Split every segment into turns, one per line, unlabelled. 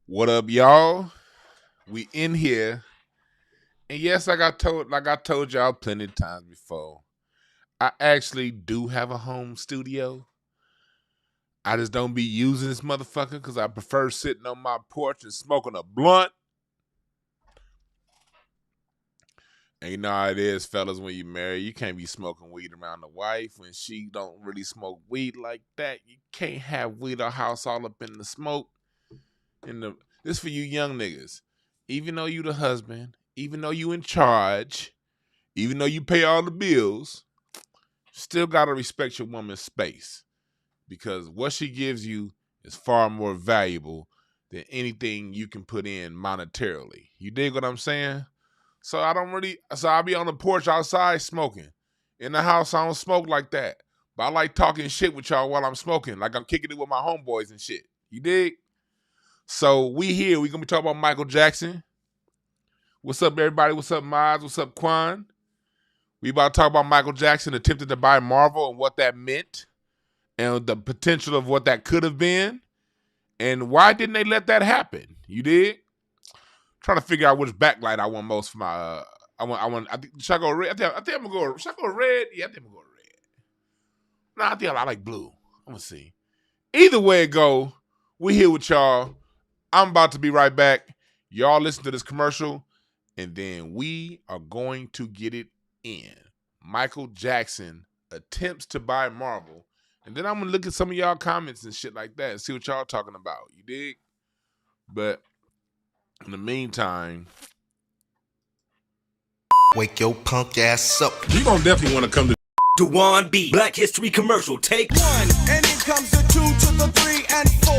What up, y'all? We in here, and yes, like I told y'all plenty of times before. I actually do have a home studio. I just don't be using this motherfucker because I prefer sitting on my porch and smoking a blunt. And you know how it is, fellas, when you marry, you can't be smoking weed around the wife when she don't really smoke weed like that. You can't have weed or house all up in the smoke. This for you young niggas. Even though you the husband, even though you in charge, even though you pay all the bills, still gotta respect your woman's space. Because what she gives you is far more valuable than anything you can put in monetarily. You dig what I'm saying? So I'll be on the porch outside smoking. In the house, I don't smoke like that. But I like talking shit with y'all while I'm smoking. Like I'm kicking it with my homeboys and shit. You dig? So we gonna be talking about Michael Jackson. What's up, everybody? What's up, Miles? What's up, Quan? We about to talk about Michael Jackson attempting to buy Marvel and what that meant and the potential of what that could have been and why didn't they let that happen? You dig? Trying to figure out which backlight I want most for my. Should I go red? I think I'm gonna go. Should I go red? Yeah, I think I'm gonna go red. Nah, I think I like blue. I'm gonna see. Either way it go, we here with y'all. I'm about to be right back. Y'all listen to this commercial, and then we are going to get it in. Michael Jackson attempts to buy Marvel, and then I'm gonna look at some of y'all comments and shit like that and see what y'all talking about. You dig? But in the meantime,
wake your punk ass up.
you gonna definitely want to come to
Dewan B. Black History Commercial. Take one.
And in comes the 2 to the 3 and 4.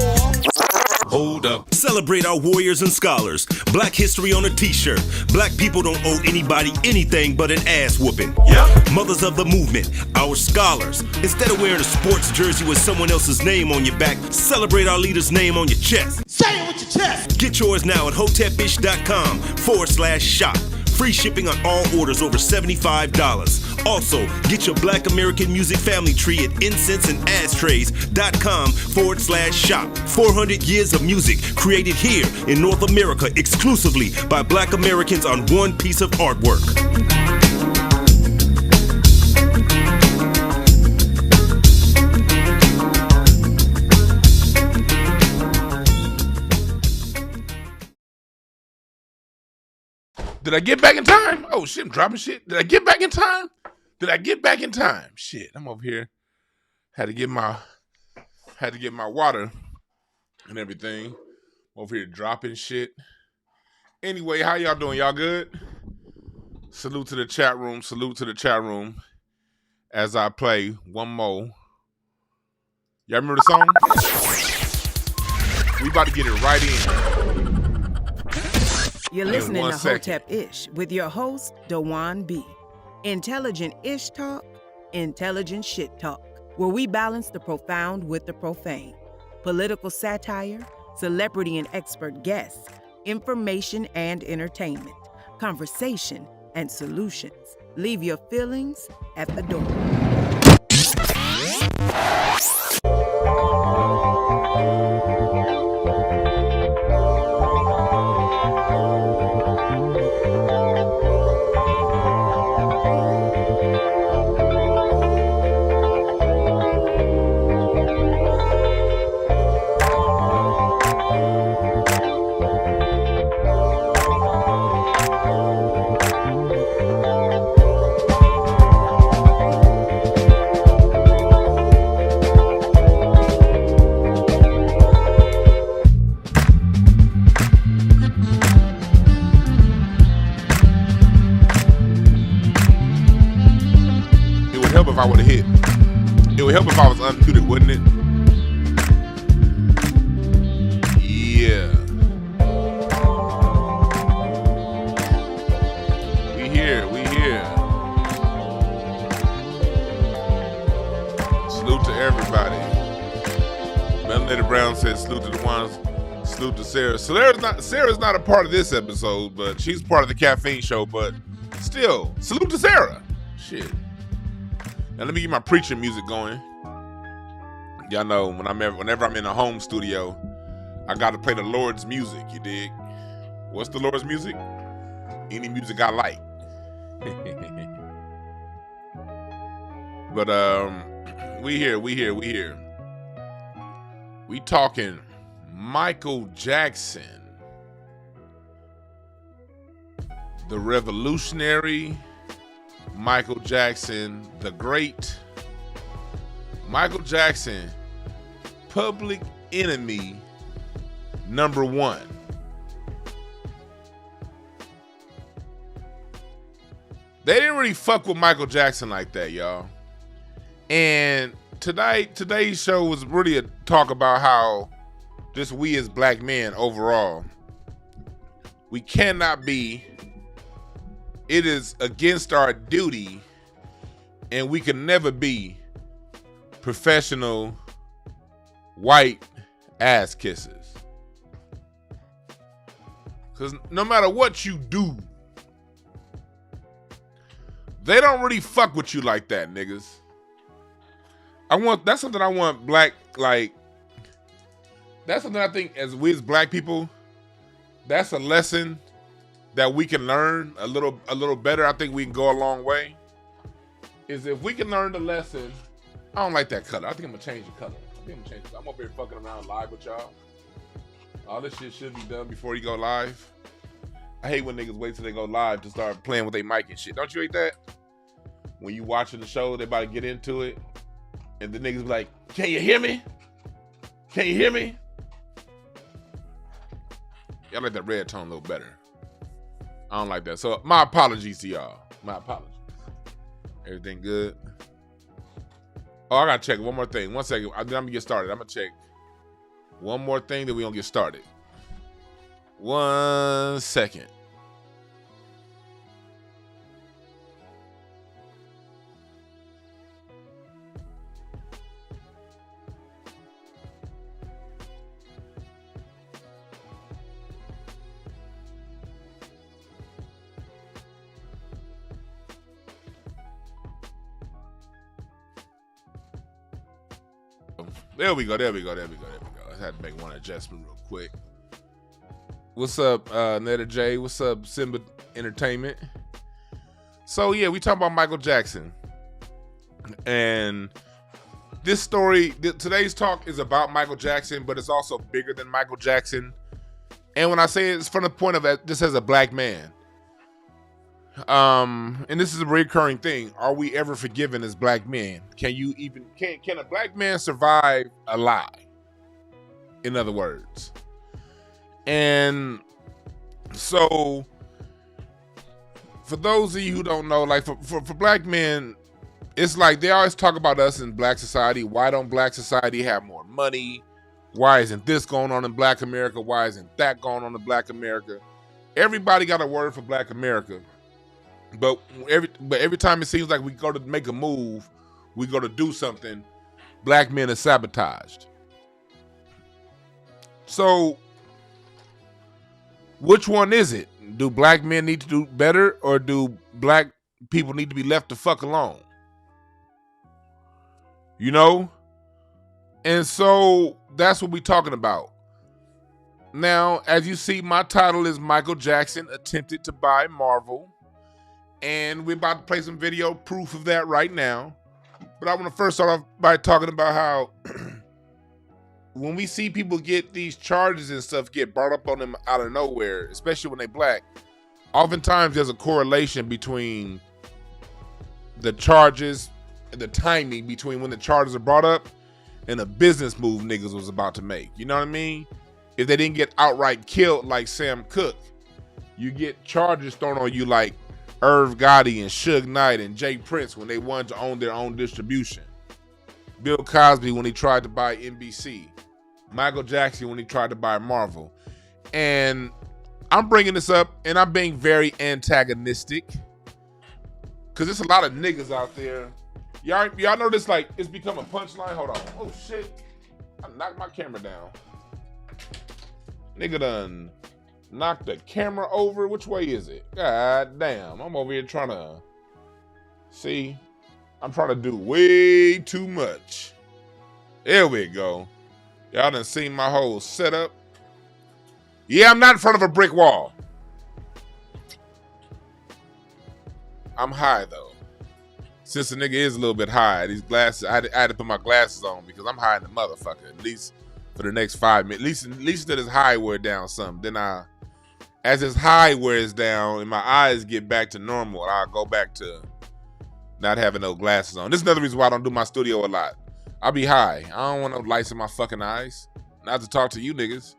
Hold up. Celebrate our warriors and scholars. Black history on a t-shirt. Black people don't owe anybody anything but an ass whooping. Yep. Mothers of the movement, our scholars. Instead of wearing a sports jersey with someone else's name on your back, celebrate our leader's name on your chest.
Say it with your chest.
Get yours now at hotepish.com/shop. Free shipping on all orders over $75. Also, get your Black American Music Family Tree at incensandashtrays.com/shop. 400 years of music created here in North America exclusively by Black Americans on one piece of artwork.
Did I get back in time? Oh shit, I'm dropping shit. Did I get back in time? Shit, I'm over here. Had to get my water and everything. I'm over here dropping shit. Anyway, how y'all doing? Y'all good? Salute to the chat room. As I play one more. Y'all remember the song? We about to get it right in.
You're listening to
second.
Hotep Ish with your host, Dewan B. Intelligent Ish Talk, intelligent shit talk, where we balance the profound with the profane. Political satire, celebrity and expert guests, information and entertainment, conversation and solutions. Leave your feelings at the door. If I would have hit. It would help if I was unmuted, wouldn't it? Yeah. We here. Salute to everybody. Melanated Brown says salute to the ones. Salute to Sarah. Sarah's not a part of this episode, but she's part of the caffeine show, but still, salute to Sarah. Shit. Now let me get my preaching music going. Y'all know whenever I'm in a home studio,
I gotta play the Lord's music, you dig? What's the Lord's music? Any music I like. But we here. We talking Michael Jackson, the revolutionary Michael Jackson, the great Michael Jackson, public enemy number one. They didn't really fuck with Michael Jackson like that, y'all. And today's show was really a talk about how just we as black men overall, we cannot be, it is against our duty, and we can never be professional white ass kissers. Because no matter what you do, they don't really fuck with you like that, niggas. That's something I want black, like, that's something I think as we as black people, that's a lesson that we can learn a little better. I think we can go a long way. Is if we can learn the lesson. I don't like that color. I think I'm gonna change the color. I'm over here fucking around live with y'all. All this shit should be done before you go live. I hate when niggas wait till they go live to start playing with their mic and shit. Don't you hate that? When you watching the show, they about to get into it, and the niggas be like, "Can you hear me? Can you hear me?" Y'all like that red tone a little better. I don't like that. So my apologies to y'all. My apologies. Everything good? Oh, I gotta check one more thing. 1 second. I'm gonna get started. I'm gonna check one more thing, then we gonna get started. 1 second. There we go. I had to make one adjustment real quick. What's up, Netta J? What's up, Simba Entertainment? So yeah, we talking about Michael Jackson. And this story, today's talk is about Michael Jackson, but it's also bigger than Michael Jackson. And when I say it's from the point of just as a black man. And this is a recurring thing. Are we ever forgiven as black men? Can a black man survive a lie? In other words. And so for those of you who don't know, like for black men, it's like they always talk about us in black society. Why don't black society have more money? Why isn't this going on in black America? Why isn't that going on in black America? Everybody got a word for black America. But every time it seems like we go to make a move, we go to do something, black men are sabotaged. So, which one is it? Do black men need to do better, or do black people need to be left the fuck alone? You know? And so, that's what we're talking about. Now, as you see, my title is Michael Jackson Attempted to Buy Marvel. And we're about to play some video proof of that right now. But I want to first start off by talking about how when we see people get these charges and stuff get brought up on them out of nowhere, especially when they black, oftentimes there's a correlation between the charges and the timing between when the charges are brought up and a business move niggas was about to make. You know what I mean? If they didn't get outright killed like Sam Cooke, you get charges thrown on you like Irv Gotti and Suge Knight and Jay Prince when they wanted to own their own distribution. Bill Cosby when he tried to buy NBC. Michael Jackson when he tried to buy Marvel. And I'm bringing this up and I'm being very antagonistic because there's a lot of niggas out there. Y'all know this, like, it's become a punchline. Hold on. Oh shit. I knocked my camera down. Nigga done knock the camera over. Which way is it? God damn. I'm over here trying to see. I'm trying to do way too much. There we go. Y'all done seen my whole setup. Yeah, I'm not in front of a brick wall. I'm high though. Since the nigga is a little bit high, these glasses, I had to put my glasses on because I'm high in the motherfucker. At least for the next 5 minutes. At least that his high wear down some. Then as his high wears down and my eyes get back to normal, I'll go back to not having no glasses on. This is another reason why I don't do my studio a lot. I'll be high. I don't want no lights in my fucking eyes. Not to talk to you niggas.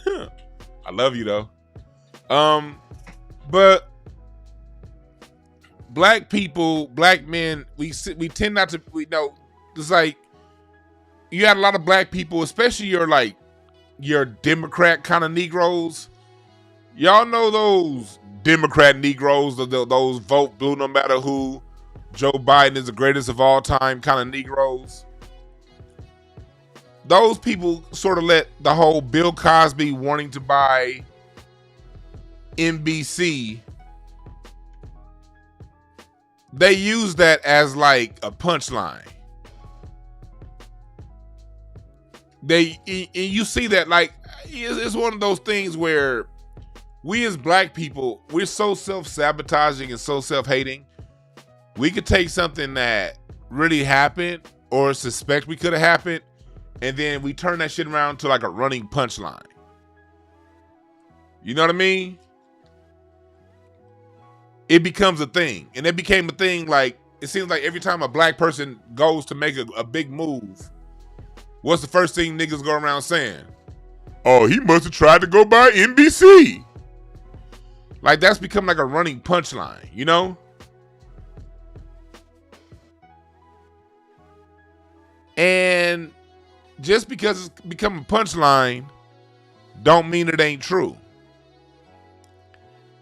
I love you though. But black people, black men, we tend not to. We know it's like you had a lot of black people, especially your Democrat kind of Negroes. Y'all know those Democrat Negroes, those vote blue no matter who. Joe Biden is the greatest of all time kind of Negroes. Those people sort of let the whole Bill Cosby wanting to buy NBC, they use that as like a punchline. And you see that like it's one of those things where we as black people, we're so self-sabotaging and so self-hating. We could take something that really happened or suspect we could have happened, and then we turn that shit around to like a running punchline. You know what I mean? It becomes a thing. And it became a thing like, it seems like every time a black person goes to make a big move, what's the first thing niggas go around saying? Oh, he must have tried to go buy NBC. Like that's become like a running punchline, you know? And just because it's become a punchline don't mean it ain't true.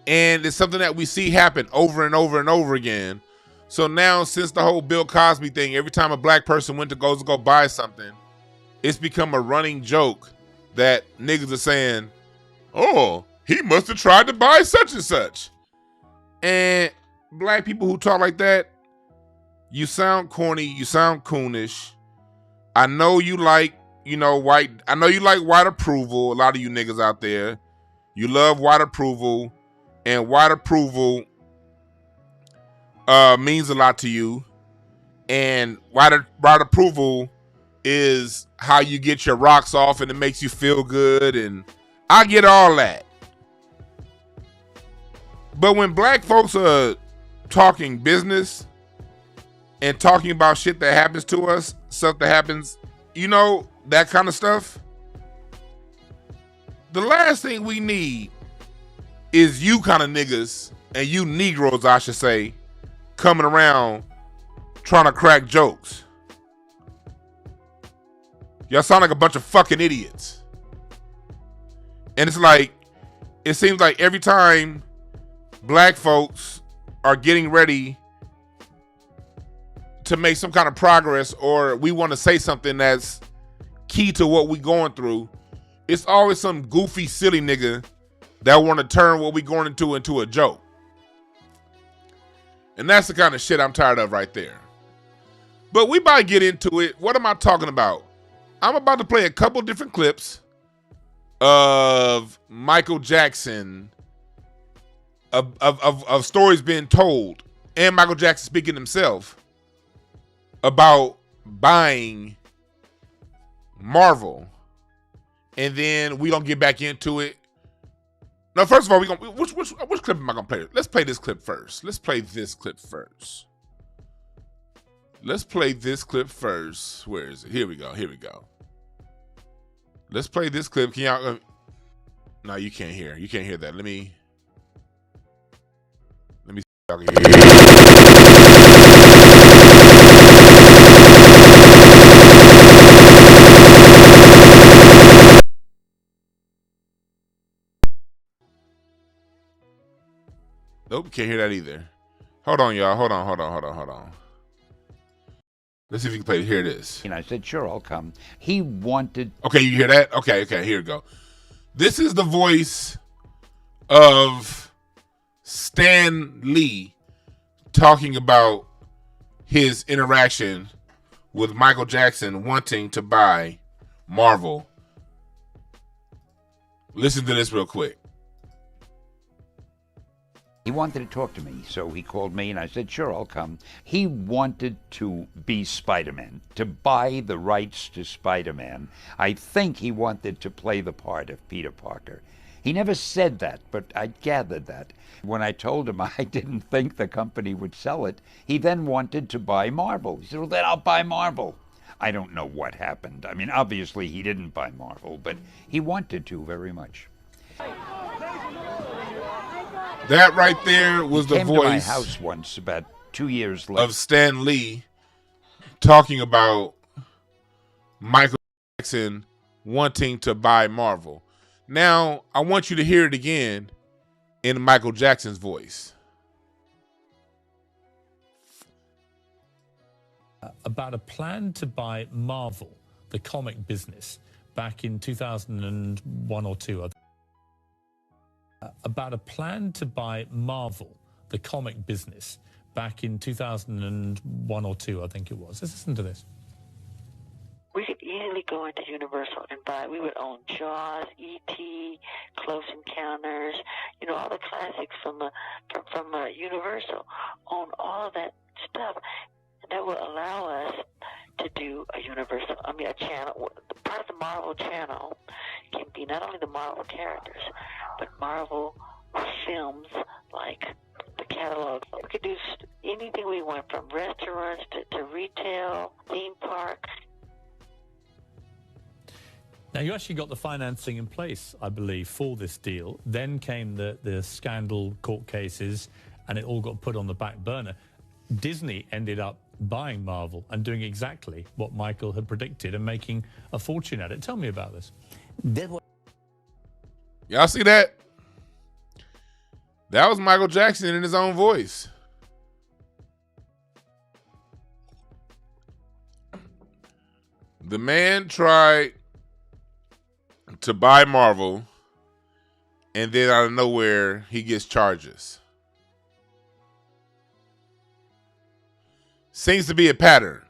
And it's something that we see happen over and over and over again. So now since the whole Bill Cosby thing, every time a black person went to go buy something, it's become a running joke that niggas are saying, oh, he must have tried to buy such and such. And black people who talk like that, you sound corny, you sound coonish. I know you like, white. I know you like white approval. A lot of you niggas out there, you love white approval, and white approval means a lot to you. And white approval is how you get your rocks off, and it makes you feel good. And I get all that. But when black folks are talking business and talking about shit that happens to us, stuff that happens, that kind of stuff, the last thing we need is you kind of niggas, and you Negroes, I should say, coming around trying to crack jokes. Y'all sound like a bunch of fucking idiots. And it's like, it seems like every time black folks are getting ready to make some kind of progress, or we want to say something that's key to what we going through, it's always some goofy, silly nigga that want to turn what we going into a joke. And that's the kind of shit I'm tired of right there. But we about to get into it. What am I talking about? I'm about to play a couple different clips of Michael Jackson, of stories being told, and Michael Jackson speaking himself about buying Marvel. And then we gonna get back into it. No, first of all, which clip am I gonna play? Let's play this clip first. Let's play this clip first. Where is it? Here we go. Let's play this clip. Can y'all? No, you can't hear. You can't hear that. Let me see if y'all can hear. Nope, can't hear that either. Hold on, y'all. Hold on. Let's see if you can play it. Here it is.
And I said, sure, I'll come. He wanted...
Okay, you hear that? Okay, here we go. This is the voice of Stan Lee talking about his interaction with Michael Jackson wanting to buy Marvel. Listen to this real quick.
He wanted to talk to me, so he called me, and I said, sure, I'll come. He wanted to be Spider-Man, to buy the rights to Spider-Man. I think he wanted to play the part of Peter Parker. He never said that, but I gathered that. When I told him I didn't think the company would sell it, he then wanted to buy Marvel. He said, well, then I'll buy Marvel. I don't know what happened. I mean, obviously he didn't buy Marvel, but he wanted to very much.
That right there was the
He came to my
voice
house once, about 2 years later.
of Stan Lee talking about Michael Jackson wanting to buy Marvel. Now, I want you to hear it again in Michael Jackson's voice.
About a plan to buy Marvel, the comic business, back in 2001 or 2. About a plan to buy Marvel, the comic business, back in 2001 or 2, I think it was. Let's listen to this.
We could easily go into Universal and buy. We would own Jaws, E.T., Close Encounters, all the classics from Universal. Own all of that stuff. And that will allow us to do a channel. Part of the Marvel channel can be not only the Marvel characters, but Marvel films like the catalog. We could do anything we want, from restaurants to retail, theme parks.
Now, you actually got the financing in place, I believe, for this deal. Then came the scandal court cases, and it all got put on the back burner. Disney ended up buying Marvel and doing exactly what Michael had predicted and making a fortune at it. Tell me about this.
Y'all see that? That was Michael Jackson in his own voice. The man tried to buy Marvel, and then out of nowhere, he gets charges. Seems to be a pattern.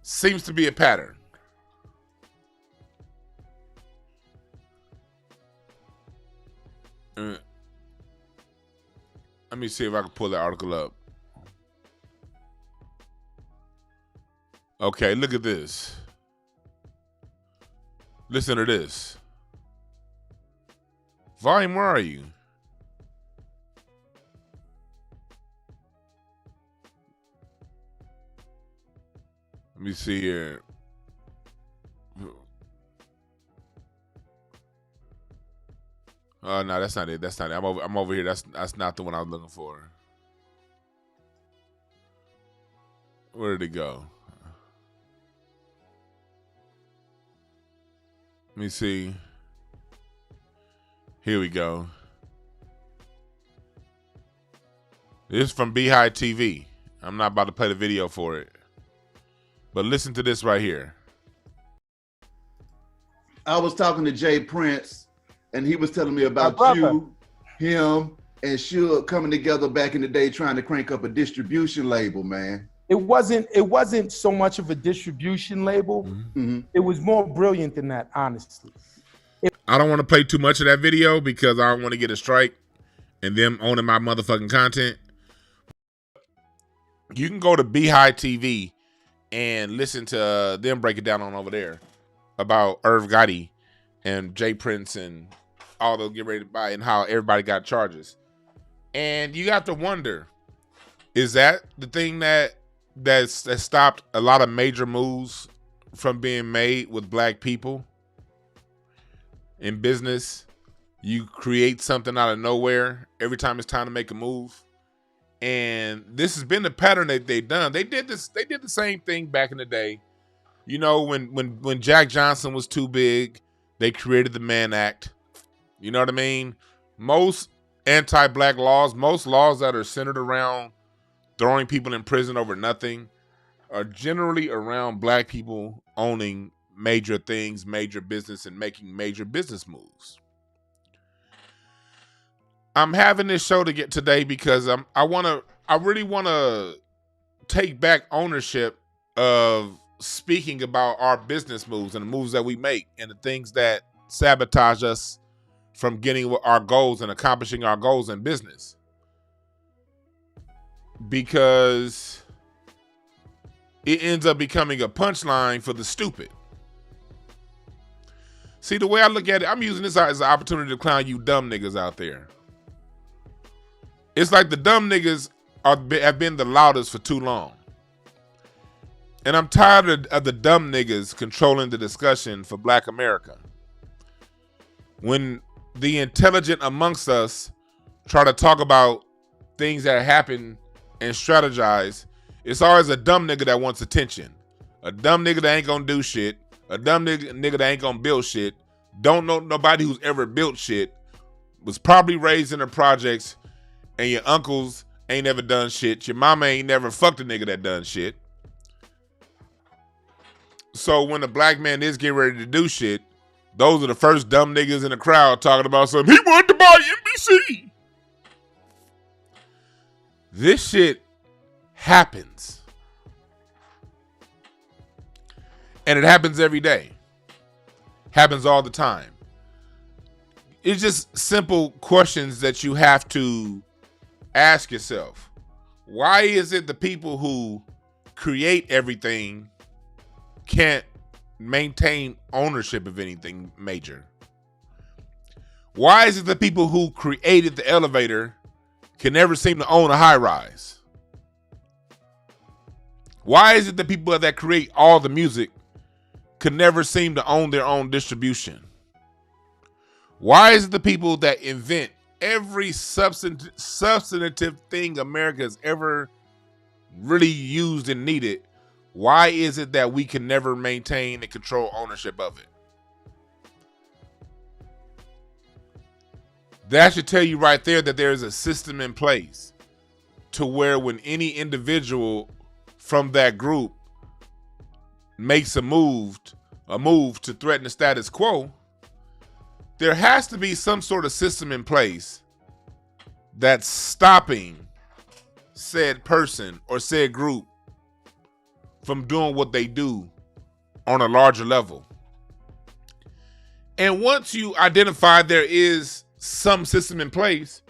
Seems to be a pattern. Let me see if I can pull that article up. Okay, look at this. Listen to this. Volume, where are you? Let me see here. Oh no, that's not it. That's not it. I'm over here. That's not the one I was looking for. Where did it go? Let me see. Here we go. This is from Beehive TV. I'm not about to play the video for it. But listen to this right here.
I was talking to Jay Prince, and he was telling me about you, him, and Should coming together back in the day trying to crank up a distribution label, man.
It wasn't so much of a distribution label.
Mm-hmm.
It was more brilliant than that, honestly.
I don't want to play too much of that video because I don't want to get a strike and them owning my motherfucking content. You can go to Beehive TV and listen to them break it down on over there about Irv Gotti and Jay Prince and all those get ready to buy and how everybody got charges. And you have to wonder, is that the thing that stopped a lot of major moves from being made with black people in business? You create something out of nowhere every time it's time to make a move. And this has been the pattern that they've done. They did the same thing back in the day. You know, when Jack Johnson was too big, they created the Mann Act. You know what I mean? Most anti-black laws, most laws that are centered around throwing people in prison over nothing, are generally around black people owning major things, major business, and making major business moves. I'm having this show to get today because I really want to take back ownership of speaking about our business moves and the moves that we make and the things that sabotage us from getting our goals and accomplishing our goals in business. Because it ends up becoming a punchline for the stupid. See, the way I look at it, I'm using this as an opportunity to clown you dumb niggas out there. It's like the dumb niggas have been the loudest for too long. And I'm tired of the dumb niggas controlling the discussion for Black America. When the intelligent amongst us try to talk about things that happen and strategize, it's always a dumb nigga that wants attention. A dumb nigga that ain't gonna do shit. A dumb nigga that ain't gonna build shit. Don't know nobody who's ever built shit. Was probably raised in the projects, and your uncles ain't never done shit. Your mama ain't never fucked a nigga that done shit. So when a black man is getting ready to do shit, those are the first dumb niggas in the crowd talking about something. He wanted to buy NBC. This shit happens. And it happens every day. Happens all the time. It's just simple questions that you have to ask yourself. Why is it the people who create everything can't maintain ownership of anything major? Why is it the people who created the elevator can never seem to own a high rise? Why is it the people that create all the music could never seem to own their own distribution? Why is it the people that invent every substantive thing America has ever really used and needed? Why is it that we can never maintain and control ownership of it? That should tell you right there that there is a system in place to where when any individual from that group makes a move to threaten the status quo, there has to be some sort of system in place that's stopping said person or said group from doing what they do on a larger level. And once you identify there is some system in place,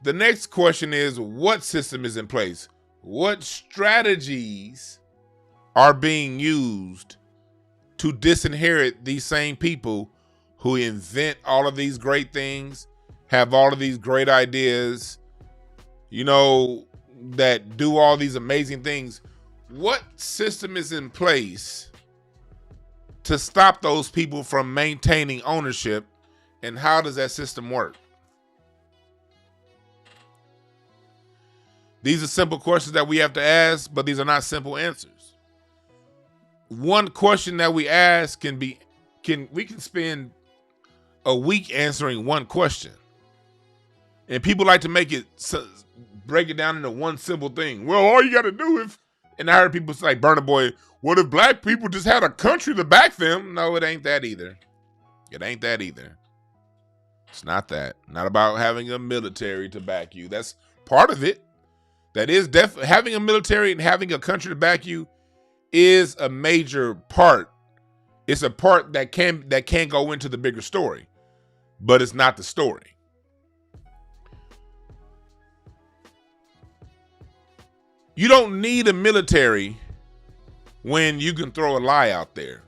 the next question is, what system is in place? What strategies are being used to disinherit these same people who invent all of these great things, have all of these great ideas, that do all these amazing things? What system is in place to stop those people from maintaining ownership, and how does that system work? These are simple questions that we have to ask, but these are not simple answers. One question that we ask we can spend a week answering one question. And people like to break it down into one simple thing. Well, all you got to do and I heard people say, like Burna Boy, what if black people just had a country to back them? No, it ain't that either. It ain't that either. It's not that. Not about having a military to back you. That's part of it. That is having a military and having a country to back you is a major part. It's a part that can go into the bigger story, but it's not the story. You don't need a military when you can throw a lie out there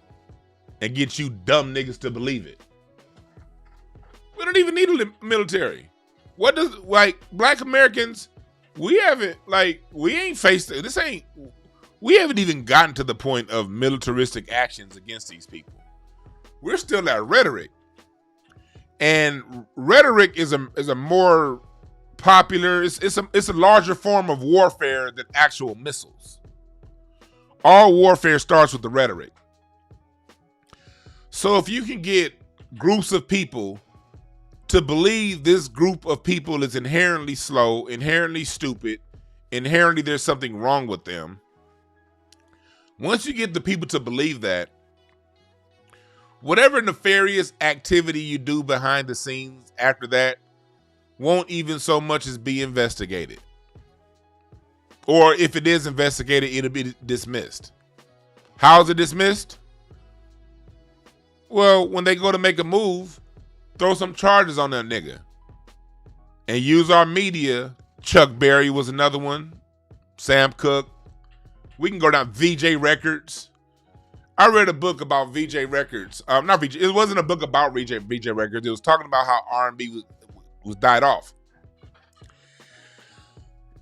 and get you dumb niggas to believe it. We don't even need a military. Black Americans, we haven't even gotten to the point of militaristic actions against these people. We're still at rhetoric. And rhetoric is a more popular, it's a larger form of warfare than actual missiles. All warfare starts with the rhetoric. So if you can get groups of people to believe this group of people is inherently slow, inherently stupid, inherently there's something wrong with them, once you get the people to believe that, whatever nefarious activity you do behind the scenes after that won't even so much as be investigated. Or if it is investigated, it'll be dismissed. How is it dismissed? Well, when they go to make a move, throw some charges on that nigga. And use our media. Chuck Berry was another one. Sam Cooke. We can go down VJ Records. I read a book about VJ Records. Not VJ. It wasn't a book about VJ Records. It was talking about how R&B was died off.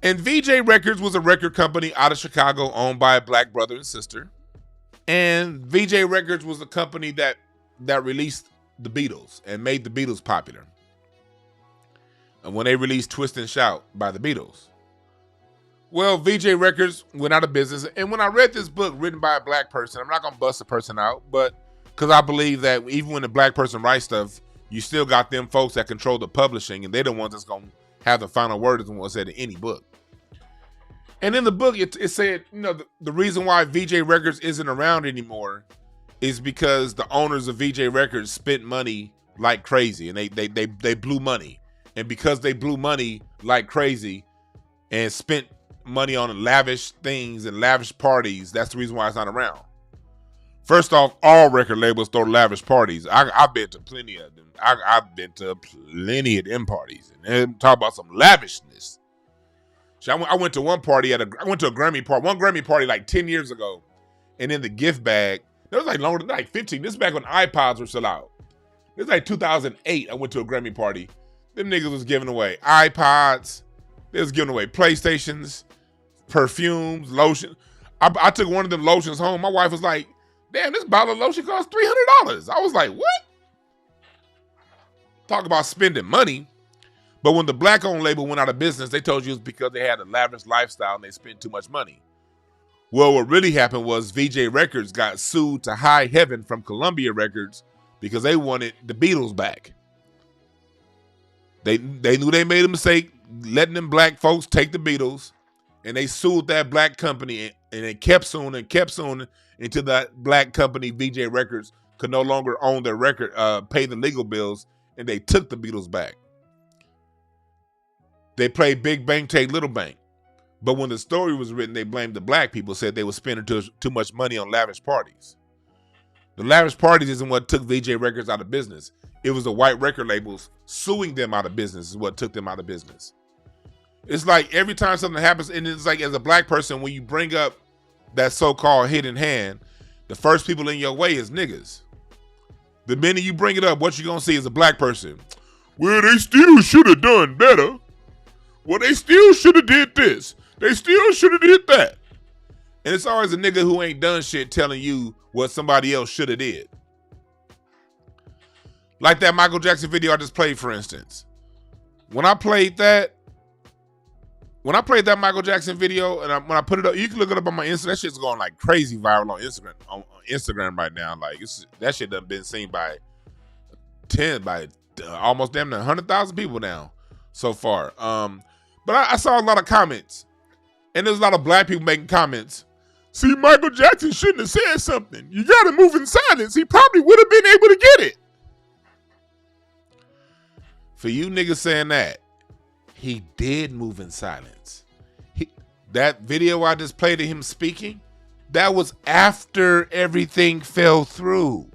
And VJ Records was a record company out of Chicago owned by a black brother and sister. And VJ Records was a company that released the Beatles and made the Beatles popular. And when they released Twist and Shout by the Beatles. Well, VJ Records went out of business. And when I read this book written by a black person, I'm not going to bust the person out, but because I believe that even when a black person writes stuff, you still got them folks that control the publishing, and they're the ones that's going to have the final word is what's said in any book. And in the book, it said, the reason why VJ Records isn't around anymore is because the owners of VJ Records spent money like crazy, and they blew money. And because they blew money like crazy and spent money on lavish things and lavish parties, that's the reason why it's not around. First off, all record labels throw lavish parties. I've been to plenty of them. I've been to plenty of them parties, and they talk about some lavishness. So I went to one party I went to a Grammy party, one Grammy party like 10 years ago, and in the gift bag, it was like longer than like 15. This is back when iPods were still out. It was like 2008. I went to a Grammy party. Them niggas was giving away iPods. They was giving away PlayStations, perfumes, lotion. I took one of them lotions home. My wife was like, damn, this bottle of lotion costs $300. I was like, what? Talk about spending money. But when the black-owned label went out of business, they told you it's because they had a lavish lifestyle and they spent too much money. Well, what really happened was VJ Records got sued to high heaven from Columbia Records because they wanted the Beatles back. They knew they made a mistake letting them black folks take the Beatles, and they sued that black company, and they kept suing until that black company, VJ Records, could no longer own their record, pay the legal bills, and they took the Beatles back. They played Big Bank, Take Little Bank. But when the story was written, they blamed the black people, said they were spending too much money on lavish parties. The lavish parties isn't what took VJ Records out of business. It was the white record labels suing them out of business is what took them out of business. It's like every time something happens, and it's like as a black person, when you bring up that so-called hidden hand, the first people in your way is niggas. The minute you bring it up, what you're going to see is a black person. Well, they still should have done better. Well, they still should have did this. They still should have did that. And it's always a nigga who ain't done shit telling you what somebody else should have did. Like that Michael Jackson video I just played, for instance. When I played that Michael Jackson video, and when I put it up, you can look it up on my Instagram. That shit's going like crazy viral on Instagram right now. Like that shit done been seen by almost damn near 100,000 people now so far. But I saw a lot of comments, and there's a lot of black people making comments. See, Michael Jackson shouldn't have said something. You got to move in silence. He probably would have been able to get it. For you niggas saying that, he did move in silence. That video I just played of him speaking, that was after everything fell through.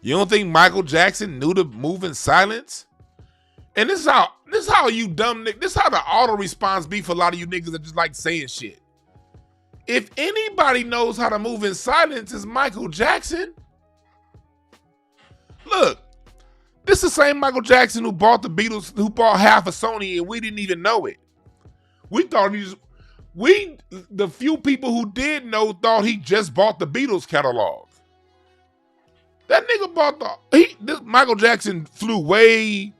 You don't think Michael Jackson knew to move in silence? And this is how you dumb niggas, this is how the auto response be for a lot of you niggas that just like saying shit. If anybody knows how to move in silence, it's Michael Jackson. Look, this is the same Michael Jackson who bought the Beatles, who bought half of Sony, and we didn't even know it. We thought the few people who did know thought he just bought the Beatles catalog. That nigga Michael Jackson flew way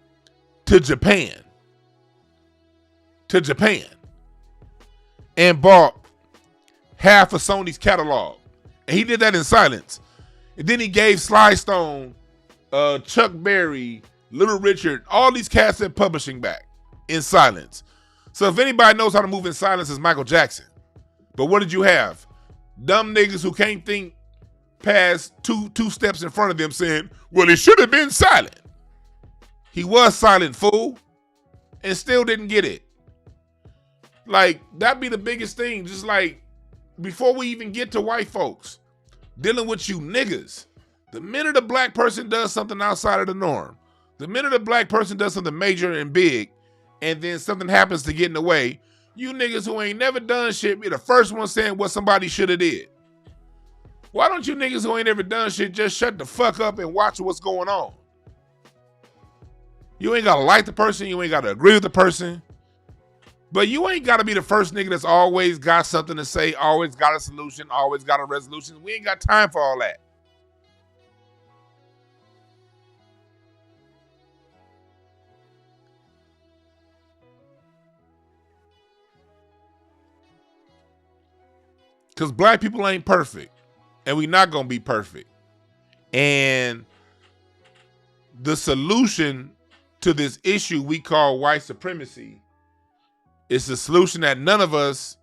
to Japan. And bought half of Sony's catalog. And he did that in silence. And then he gave Sly Stone, Chuck Berry, Little Richard, all these cats at publishing back in silence. So if anybody knows how to move in silence, it's Michael Jackson. But what did you have? Dumb niggas who can't think past two steps in front of them saying, well, it should have been silent. He was silent, fool, and still didn't get it. Like, that'd be the biggest thing. Just like, before we even get to white folks, dealing with you niggas. The minute a black person does something outside of the norm, the minute a black person does something major and big, and then something happens to get in the way, you niggas who ain't never done shit be the first one saying what somebody should have did. Why don't you niggas who ain't ever done shit just shut the fuck up and watch what's going on? You ain't gotta like the person, you ain't gotta agree with the person, but you ain't gotta be the first nigga that's always got something to say, always got a solution, always got a resolution. We ain't got time for all that. Because black people ain't perfect. And we not going to be perfect. And the solution to this issue we call white supremacy is a solution that none of us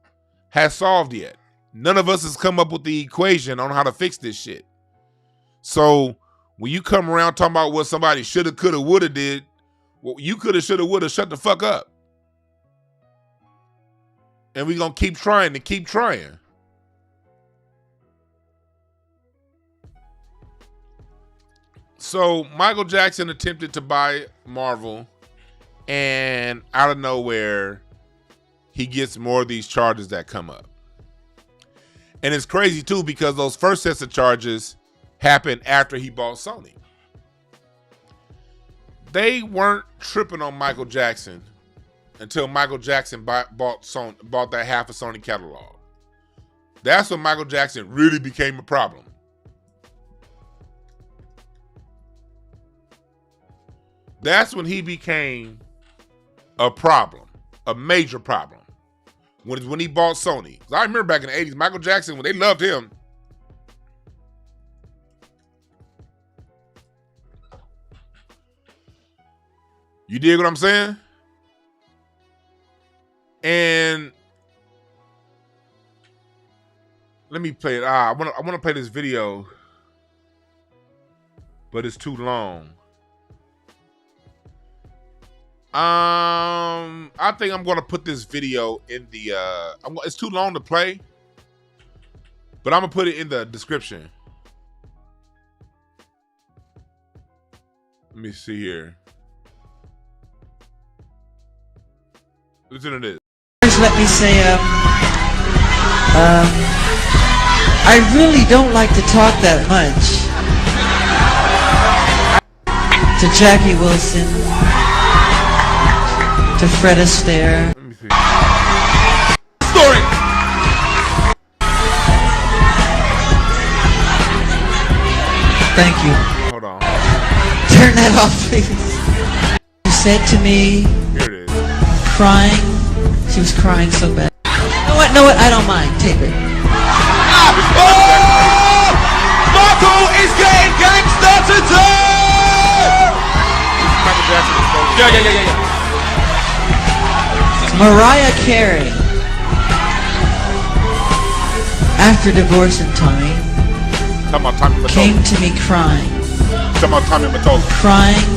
has solved yet. None of us has come up with the equation on how to fix this shit. So when you come around talking about what somebody shoulda, coulda, woulda did, well, you coulda, shoulda, woulda, shut the fuck up. And we going to keep trying and keep trying. So Michael Jackson attempted to buy Marvel, and out of nowhere, he gets more of these charges that come up. And it's crazy too, because those first sets of charges happened after he bought Sony. They weren't tripping on Michael Jackson until Michael Jackson bought that half of Sony catalog. That's when Michael Jackson really became a problem. That's when he became a problem, a major problem. When he bought Sony. I remember back in the 80s, Michael Jackson, when they loved him, you dig what I'm saying? And let me play it. I want to play this video, but it's too long. I think I'm gonna put this video in the it's too long to play, but I'm gonna put it in the description. Let me see here. Listen to this.
First, let me say, I really don't like to talk that much. To Jackie Wilson, to Fred Astaire.
Let me see.
Story. Thank you.
Hold on.
Turn that off, please. She said to me,
here it is.
Crying. She was crying so bad. No, what? I don't mind. Take it.
Marco is getting gangster today!
Michael Jackson.
Yeah.
Mariah Carey, after divorcing Tommy, came to me crying. Crying.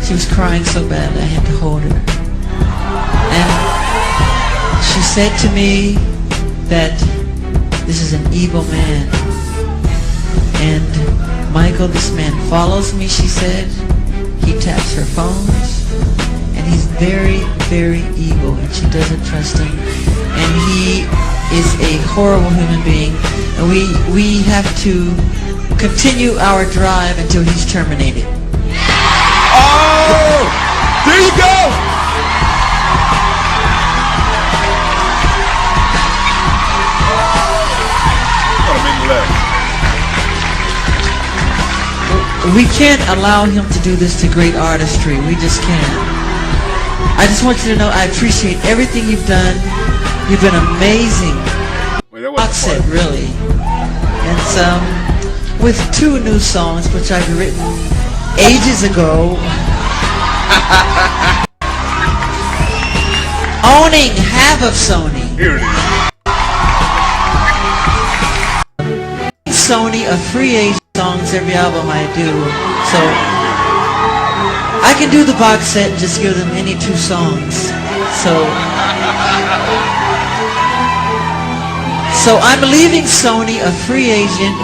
She was crying so bad I had to hold her. And she said to me that this is an evil man. And Michael, this man follows me, she said. He taps her phones. And he's very, very evil, and she doesn't trust him. And he is a horrible human being. And we have to continue our drive until he's terminated.
Oh! There you go!
We can't allow him to do this to great artistry. We just can't. I just want you to know I appreciate everything you've done. You've been amazing. Box set, really. And with 2 new songs, which I've written ages ago. Owning half of Sony.
Here it
is. Sony a free agent songs every album I do. So I can do the box set and just give them any 2 songs. So I'm leaving Sony a free agent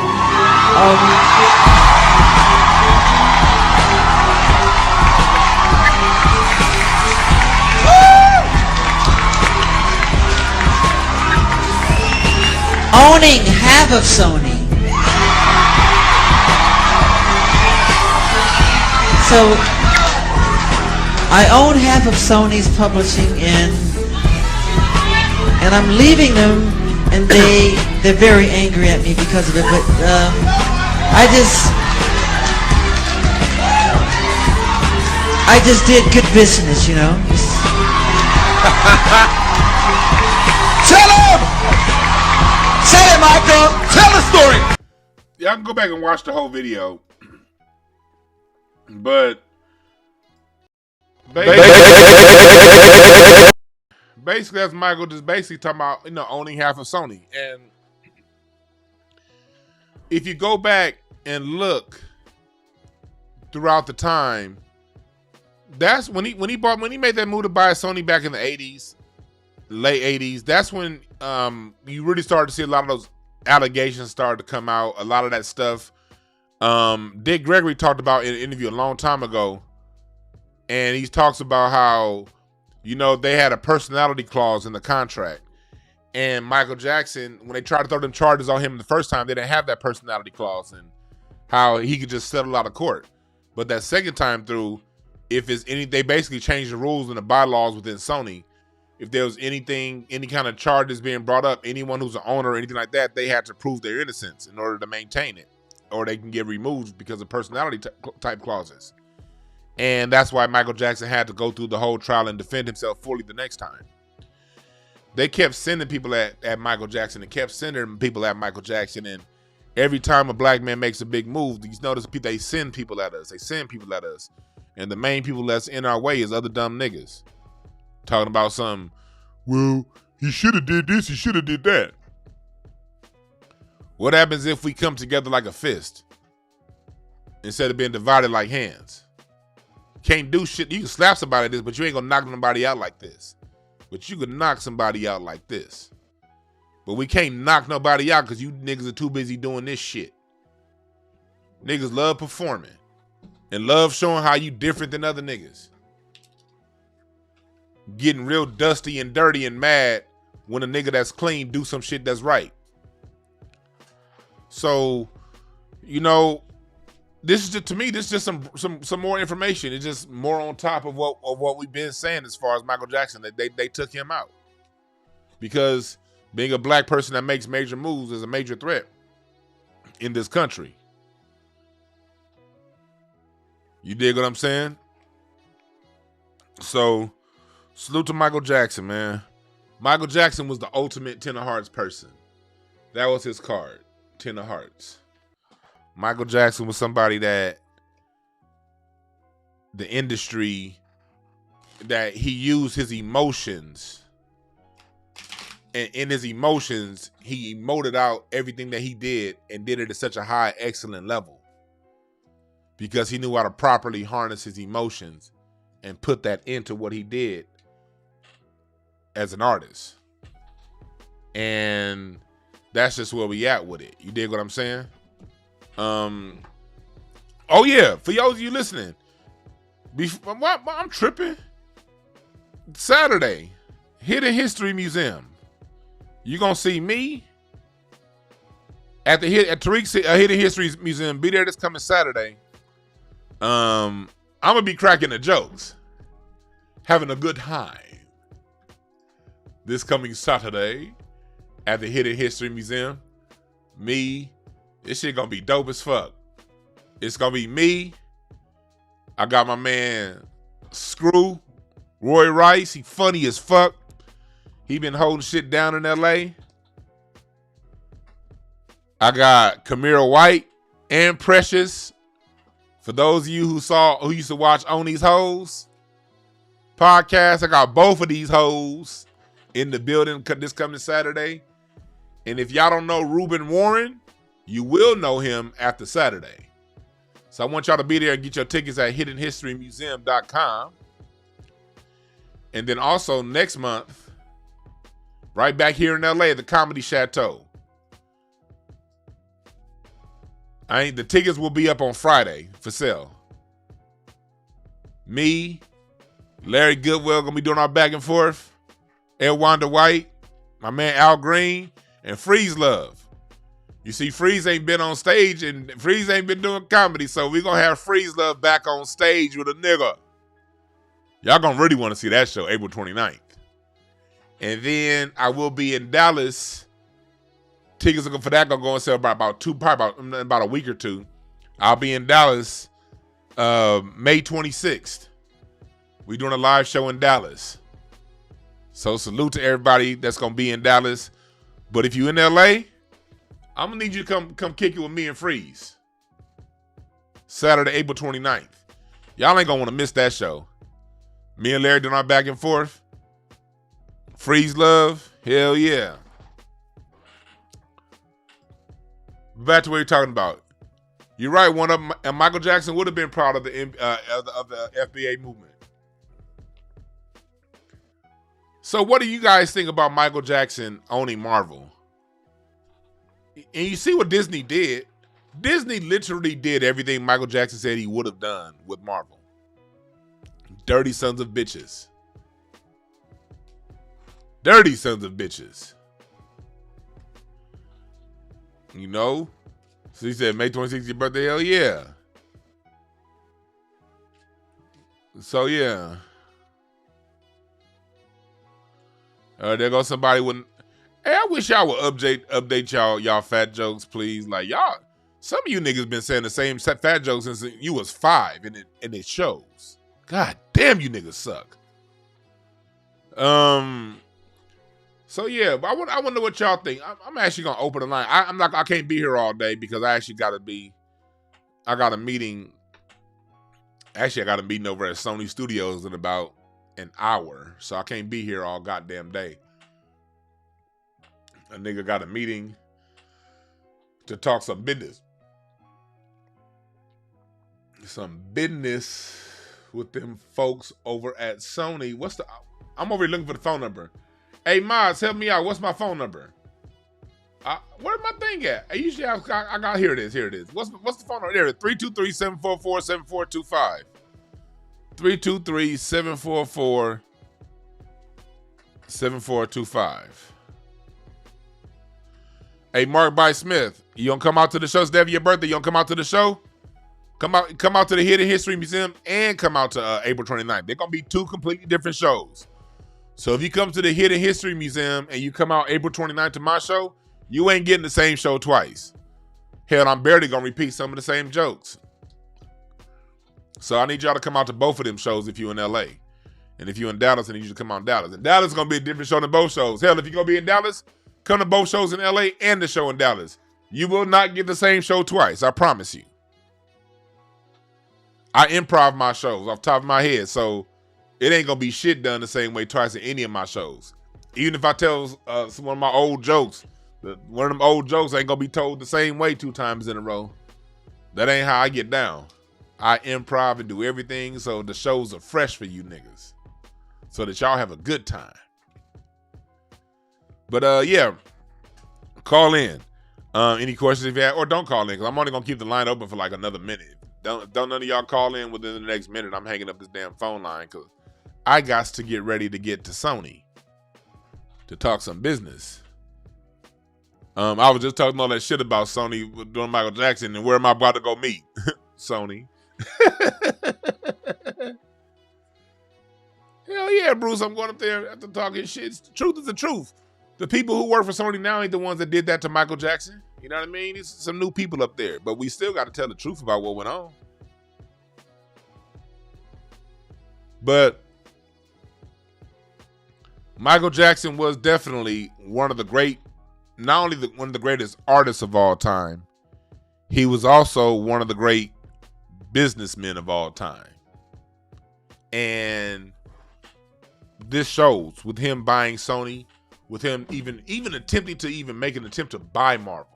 Owning half of Sony. So I own half of Sony's publishing and I'm leaving them, and they're very angry at me because of it, but I just did good business, you know.
Tell him! Tell it, Michael! Tell the story! Y'all can go back and watch the whole video. But basically that's Michael just basically talking about, owning half of Sony. And if you go back and look throughout the time, that's when he made that move to buy Sony back in the 80s, late 80s. That's when you really started to see a lot of those allegations started to come out. A lot of that stuff Dick Gregory talked about in an interview a long time ago, and he talks about how, they had a personality clause in the contract. And Michael Jackson, when they tried to throw them charges on him the first time, they didn't have that personality clause, and how he could just settle out of court. But that second time through, they basically changed the rules and the bylaws within Sony. If there was any kind of charges being brought up, anyone who's an owner or anything like that, they had to prove their innocence in order to maintain it, or they can get removed because of personality type clauses. And that's why Michael Jackson had to go through the whole trial and defend himself fully the next time. They kept sending people at Michael Jackson and kept sending people at Michael Jackson. And every time a black man makes a big move, you notice they send people at us. They send people at us. And the main people that's in our way is other dumb niggas. Talking about some, well, he should have did this, he should have did that. What happens if we come together like a fist instead of being divided like hands? Can't do shit. You can slap somebody like this, but you ain't gonna knock nobody out like this. But you can knock somebody out like this. But we can't knock nobody out because you niggas are too busy doing this shit. Niggas love performing and love showing how you different than other niggas. Getting real dusty and dirty and mad when a nigga that's clean do some shit that's right. So, this is just, to me, this is just some more information. It's just more on top of what we've been saying as far as Michael Jackson. That they took him out because being a black person that makes major moves is a major threat in this country. You dig what I'm saying? So, salute to Michael Jackson, man. Michael Jackson was the ultimate Ten of Hearts person. That was his card, Ten of Hearts. Michael Jackson was somebody that the industry, that he used his emotions, and in his emotions, he emoted out everything that he did and did it at such a high, excellent level because he knew how to properly harness his emotions and put that into what he did as an artist. And that's just where we at with it. You dig what I'm saying? Oh yeah, for those of you listening, I'm tripping. Saturday, Hidden History Museum. You gonna see me at Tariq's Hidden History Museum. Be there this coming Saturday. I'm gonna be cracking the jokes, having a good time. This coming Saturday at the Hidden History Museum, this shit gonna be dope as fuck. It's gonna be me. I got my man Screw, Roy Rice. He funny as fuck. He been holding shit down in LA. I got Kamira White and Precious. For those of you who used to watch On These Hoes podcast, I got both of these hoes in the building this coming Saturday. And if y'all don't know Reuben Warren, you will know him after Saturday. So I want y'all to be there and get your tickets at hiddenhistorymuseum.com. And then also next month, right back here in LA at the Comedy Chateau, The tickets will be up on Friday for sale. Me, Larry Goodwell gonna be doing our back and forth. Ed Wanda White, my man Al Green, and Freeze Love. You see, Freeze ain't been on stage and Freeze ain't been doing comedy, so we gonna have Freeze Love back on stage with a nigga. Y'all gonna really want to see that show April 29th. And then I will be in Dallas. Tickets for that gonna go on sale about a week or two. I'll be in Dallas May 26th. We doing a live show in Dallas. So salute to everybody that's gonna be in Dallas. But if you in LA, I'm gonna need you to come kick it with me and Freeze. Saturday, April 29th. Y'all ain't gonna want to miss that show. Me and Larry doing our back and forth. Freeze Love, hell yeah. Back to what you're talking about. You're right. One of them, and Michael Jackson would have been proud of the FBA movement. So, what do you guys think about Michael Jackson owning Marvel? And you see what Disney did. Disney literally did everything Michael Jackson said he would have done with Marvel. Dirty sons of bitches. Dirty sons of bitches. You know? So he said, May 26th, your birthday? Hell yeah. So yeah. There goes somebody with... Hey, I wish y'all would update y'all fat jokes, please. Like, y'all... Some of you niggas been saying the same fat jokes since you was 5, and it shows. God damn, you niggas suck. So yeah, but I wonder what y'all think. I'm actually gonna open the line. I can't be here all day because I got a meeting. Actually, I got a meeting over at Sony Studios in about an hour, so I can't be here all goddamn day. A nigga got a meeting to talk some business. Some business with them folks over at Sony. I'm over here looking for the phone number. Hey, Miles, help me out. What's my phone number? Where's my thing at? I usually I got here it is. What's the phone number? There it is. 323-744-7425. 323-744-7425. Hey, Mark by Smith, you gonna come out to the show? It's day of your birthday. You gonna come out to the show? Come out to the Hidden History Museum and come out to April 29th. They're gonna be 2 completely different shows. So if you come to the Hidden History Museum and you come out April 29th to my show, you ain't getting the same show twice. Hell, I'm barely gonna repeat some of the same jokes. So I need y'all to come out to both of them shows if you're in LA. And if you're in Dallas, I need you to come out in Dallas. And Dallas is gonna be a different show than both shows. Hell, if you're gonna be in Dallas, come to both shows in LA and the show in Dallas. You will not get the same show twice, I promise you. I improv my shows off the top of my head, so it ain't gonna be shit done the same way twice in any of my shows. Even if I tell one of my old jokes, one of them old jokes ain't gonna be told the same way 2 times in a row. That ain't how I get down. I improv and do everything so the shows are fresh for you niggas, so that y'all have a good time. But yeah, call in. Any questions if you have, or don't call in, because I'm only gonna keep the line open for like another minute. Don't none of y'all call in within the next minute. I'm hanging up this damn phone line because I got to get ready to get to Sony to talk some business. I was just talking all that shit about Sony doing Michael Jackson and where am I about to go meet? Sony. Hell yeah, Bruce. I'm going up there after talking shit. The truth is the truth. The people who work for Sony now ain't the ones that did that to Michael Jackson. You know what I mean? It's some new people up there, but we still got to tell the truth about what went on. But Michael Jackson was definitely one of the great, not only one of the greatest artists of all time, he was also one of the great businessmen of all time. And this shows with him buying Sony, with him even attempting to even make an attempt to buy Marvel.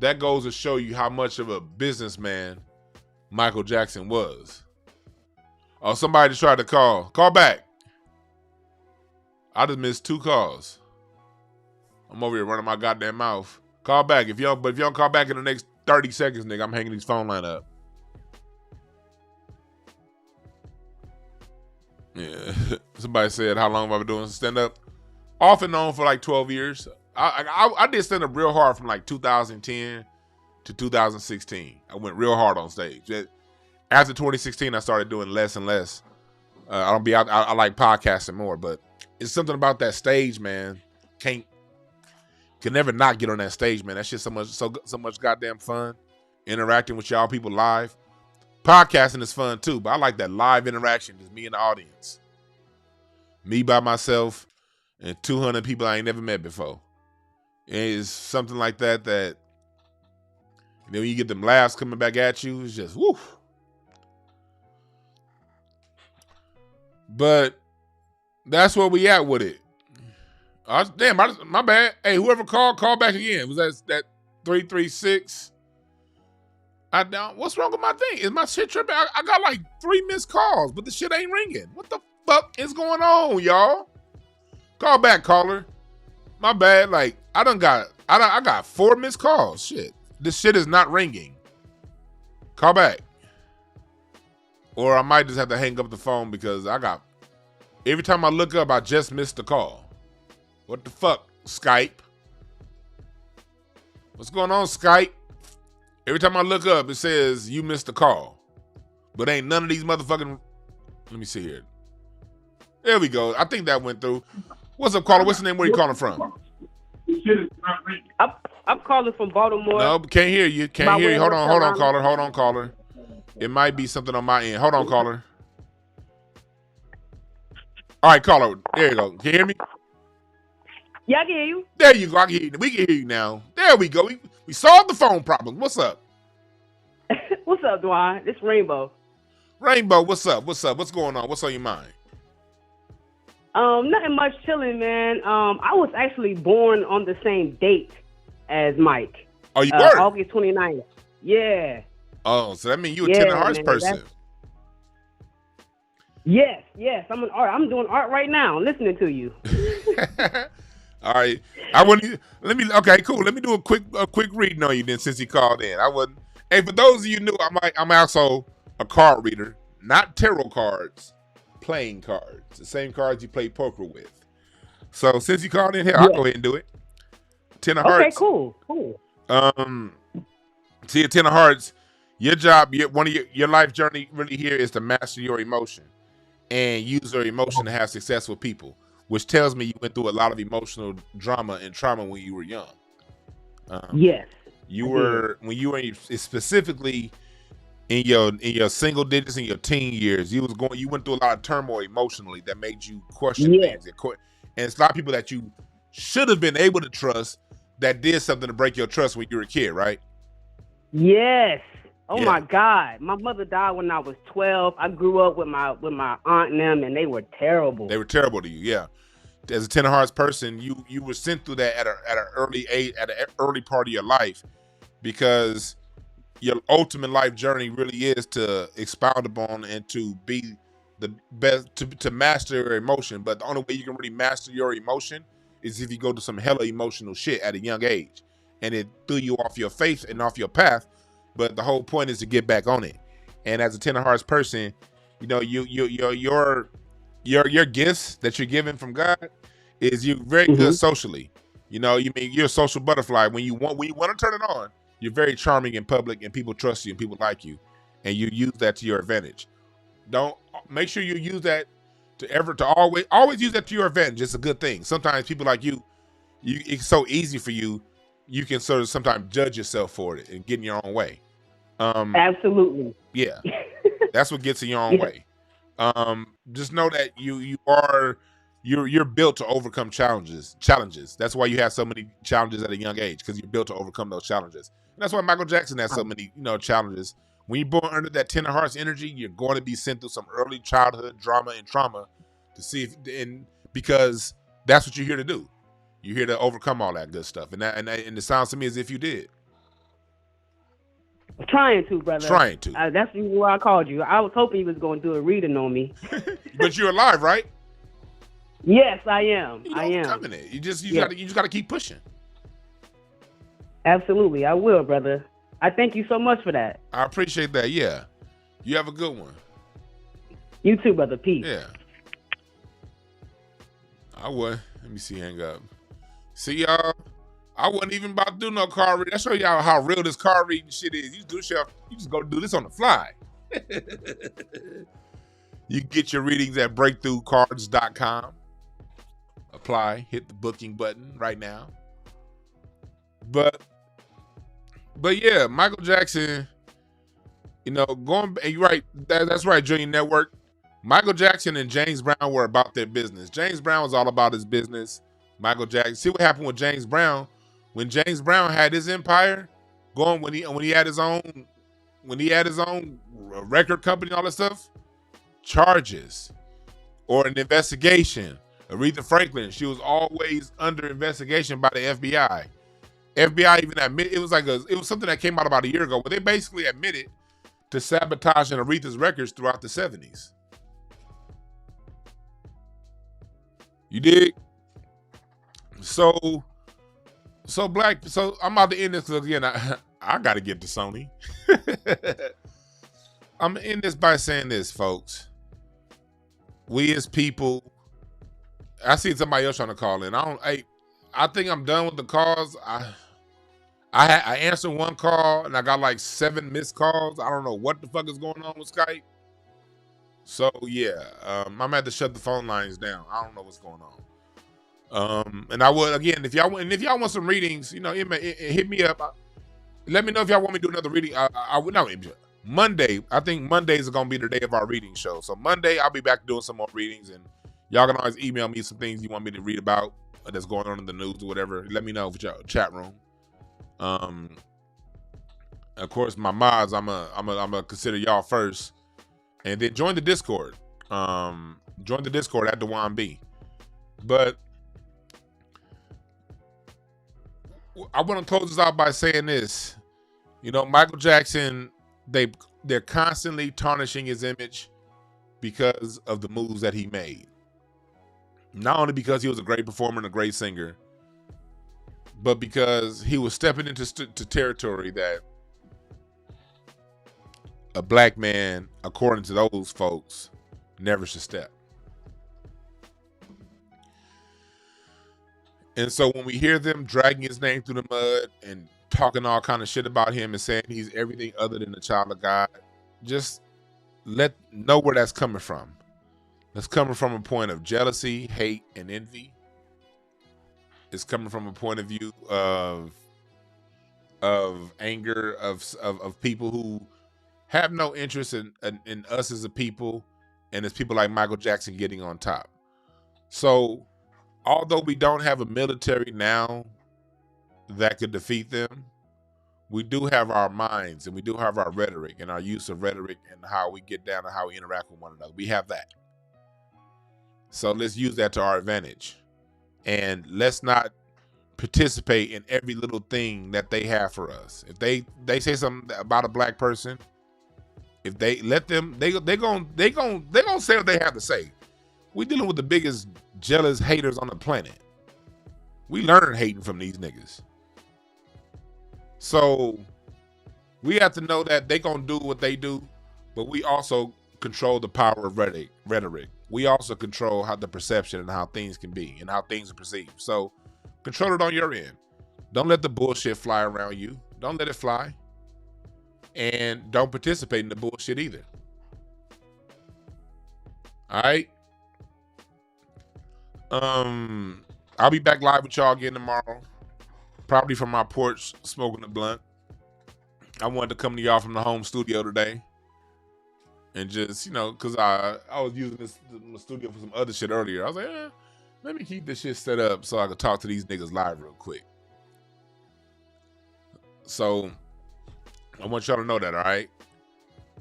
That goes to show you how much of a businessman Michael Jackson was. Oh, somebody just tried to call. Call back. I just missed 2 calls. I'm over here running my goddamn mouth. Call back. If you don't call back in the next 30 seconds, nigga. I'm hanging these phone line up. Yeah. Somebody said, how long have I been doing stand-up? Off and on for like 12 years. I did stand-up real hard from like 2010 to 2016. I went real hard on stage. After 2016, I started doing less and less. I don't be out. I like podcasting more, but it's something about that stage, man. Can never not get on that stage, man. That shit's so much goddamn fun. Interacting with y'all people live. Podcasting is fun too, but I like that live interaction, just me and the audience. Me by myself and 200 people I ain't never met before. It's something like that then when you get them laughs coming back at you, it's just woo. But that's where we at with it. Damn, my bad. Hey, whoever call back again. Was that 336? What's wrong with my thing? Is my shit tripping? I got like 3 missed calls, but the shit ain't ringing. What the fuck is going on, y'all? Call back, caller. My bad. Like I got 4 missed calls. Shit, this shit is not ringing. Call back, or I might just have to hang up the phone because every time I look up, I just missed the call. What the fuck, Skype? What's going on, Skype? Every time I look up, it says you missed the call. But ain't none of these motherfucking... Let me see here. There we go. I think that went through. What's up, caller? What's the name? Where you calling from?
I'm calling from Baltimore.
No, can't hear you. Can't hear you. Hold on, caller. Hold on, caller. It might be something on my end. Hold on, caller. All right, caller. There you go. Can you hear me?
Yeah, I can hear you.
There you go. I can hear you. We can hear you now. There we go. We solved the phone problem. What's up?
What's up, Dwan? It's Rainbow.
Rainbow, what's up? What's up? What's going on? What's on your mind?
Nothing much, chilling, man. I was actually born on the same date as Mike.
Oh, you were?
August 29th. Yeah.
Oh, so that means you a Ten of Hearts person.
Yes. I'm an art. I'm doing art right now. I'm listening to you.
All right. Okay, cool. Let me do a quick reading on you then, since he called in. Hey, for those of you new, I'm also a card reader, not tarot cards, playing cards, the same cards you play poker with. So since you called in here, I'll go ahead and do it. Ten of Hearts.
Okay, cool.
See, a Ten of Hearts, your job, your life journey really here is to master your emotion and use your emotion to have success with people, which tells me you went through a lot of emotional drama and trauma when you were young.
Yes.
When you were specifically in your single digits in your teen years, you went through a lot of turmoil emotionally that made you question things. And it's a lot of people that you should have been able to trust that did something to break your trust when you were a kid, right?
Yes. Oh my God. My mother died when I was 12. I grew up with my aunt and them, and they were terrible.
They were terrible to you, yeah. As a Ten of Hearts person, you were sent through that at an early age, at an early part of your life, because your ultimate life journey really is to expound upon and to be the best, to master your emotion. But the only way you can really master your emotion is if you go to some hella emotional shit at a young age, and it threw you off your faith and off your path. But the whole point is to get back on it. And as a Ten of Hearts person, your gifts that you're given from God is you're very good socially. You're a social butterfly. When you want to turn it on, you're very charming in public, and people trust you and people like you, and you use that to your advantage. Make sure you use that to always use that to your advantage. It's a good thing. Sometimes people like you it's so easy for you. You can sort of sometimes judge yourself for it and get in your own way.
Absolutely.
Yeah, that's what gets in your own way. Just know that you're built to overcome challenges. That's why you have so many challenges at a young age, because you're built to overcome those challenges. And that's why Michael Jackson has so many challenges. When you're born under that Ten of Hearts energy, you're going to be sent through some early childhood drama and trauma to see because that's what you're here to do. You're here to overcome all that good stuff, and it sounds to me as if you did.
Trying to, brother.
Trying to.
That's the reason why I called you. I was hoping you was going to do a reading on me.
But you're alive, right?
Yes, I am. I am.
Coming in. You just got to keep pushing.
Absolutely, I will, brother. I thank you so much for that.
I appreciate that. Yeah. You have a good one.
You too, brother. Peace.
Yeah. I would. Let me see. Hang up. See, y'all. I wasn't even about to do no car reading. I show y'all how real this car reading shit is. You just go do this on the fly. You can get your readings at breakthroughcards.com. Apply. Hit the booking button right now. But yeah, Michael Jackson, you know, you're right. That's right, Junior Network. Michael Jackson and James Brown were about their business. James Brown was all about his business. Michael Jackson. See what happened with James Brown? When James Brown had his empire going, when he had his own record company, all that stuff, charges or an investigation. Aretha Franklin, she was always under investigation by the FBI. FBI even admitted it was something that came out about a year ago, where they basically admitted to sabotaging Aretha's records throughout the 70s. You dig? So I'm about to end this because again, I gotta get to Sony. I'm gonna end this by saying this, folks. We as people, I see somebody else trying to call in. I think I'm done with the calls. I answered one call and I got like 7 missed calls. I don't know what the fuck is going on with Skype. So yeah, I'm gonna have to shut the phone lines down. I don't know what's going on. And I would again, if y'all want some readings, you know, hit me up. Let me know if y'all want me to do another reading. I would not Monday. I think Mondays are gonna be the day of our reading show. So Monday I'll be back doing some more readings, and y'all can always email me some things you want me to read about that's going on in the news or whatever. Let me know for y'all chat room. Of course, my mods, I'm gonna consider y'all first, and then join the Discord. Join the Discord at Dewan B. But I want to close this out by saying this. You know, Michael Jackson, they're constantly tarnishing his image because of the moves that he made. Not only because he was a great performer and a great singer, but because he was stepping into territory that a black man, according to those folks, never should step. And so when we hear them dragging his name through the mud and talking all kind of shit about him and saying he's everything other than a child of God, just know where that's coming from. That's coming from a point of jealousy, hate, and envy. It's coming from a point of view of anger of people who have no interest in us as a people, and it's people like Michael Jackson getting on top. So although we don't have a military now that could defeat them, we do have our minds and we do have our rhetoric and our use of rhetoric and how we get down and how we interact with one another. We have that. So let's use that to our advantage. And let's not participate in every little thing that they have for us. If they say something about a black person, if they let them, they gonna say what they have to say. We're dealing with the biggest jealous haters on the planet. We learn hating from these niggas. So we have to know that they gonna do what they do, but we also control the power of rhetoric. We also control how the perception and how things can be and how things are perceived. So control it on your end. Don't let the bullshit fly around you. Don't let it fly. And don't participate in the bullshit either. All right. I'll be back live with y'all again tomorrow. Probably from my porch, smoking a blunt. I wanted to come to y'all from the home studio today. And just, you know, because I was using this studio for some other shit earlier. I was like, let me keep this shit set up so I could talk to these niggas live real quick. So I want y'all to know that, all right?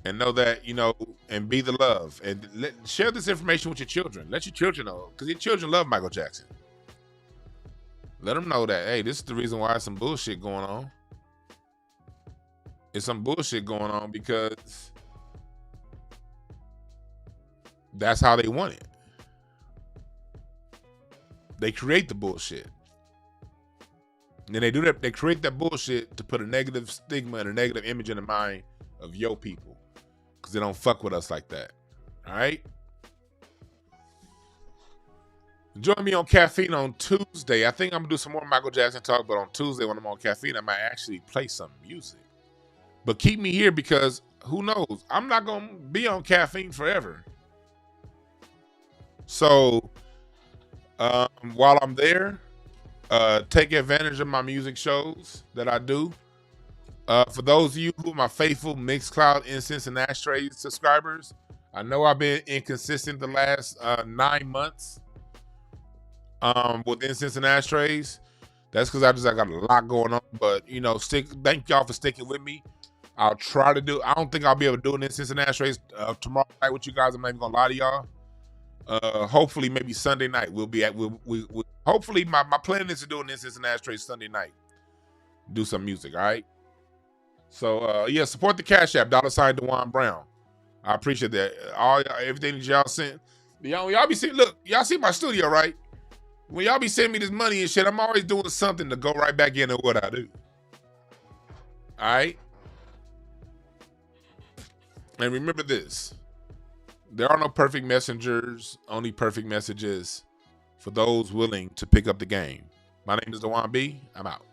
And know that, you know, and be the love. And share this information with your children. Let your children know, because your children love Michael Jackson. Let them know that, hey, this is the reason why there's some bullshit going on. It's some bullshit going on because that's how they want it. They create the bullshit. And they do that. They create that bullshit to put a negative stigma and a negative image in the mind of your people, because they don't fuck with us like that. All right. Join me on Caffeine on Tuesday. I think I'm gonna do some more Michael Jackson talk, but on Tuesday when I'm on Caffeine, I might actually play some music. But keep me here, because who knows? I'm not gonna be on Caffeine forever. So while I'm there, take advantage of my music shows that I do. For those of you who are my faithful Mixcloud Incense and Ashtray subscribers, I know I've been inconsistent the last 9 months with Incense and Ashtrays. That's because I got a lot going on. But thank y'all for sticking with me. I'll try to do. I don't think I'll be able to do an Incense and Ashtrays tomorrow night with you guys. I'm not even gonna lie to y'all. Hopefully, maybe Sunday night we'll be at. Hopefully, my plan is to do an Incense and Ashtrays Sunday night. Do some music, all right. So yeah, support the Cash App $ Dewan Brown. I appreciate that. Everything that y'all sent. Y'all be seeing. Look, y'all see my studio, right? When y'all be sending me this money and shit, I'm always doing something to go right back into what I do. All right. And remember this. There are no perfect messengers, only perfect messages for those willing to pick up the game. My name is Dewan B. I'm out.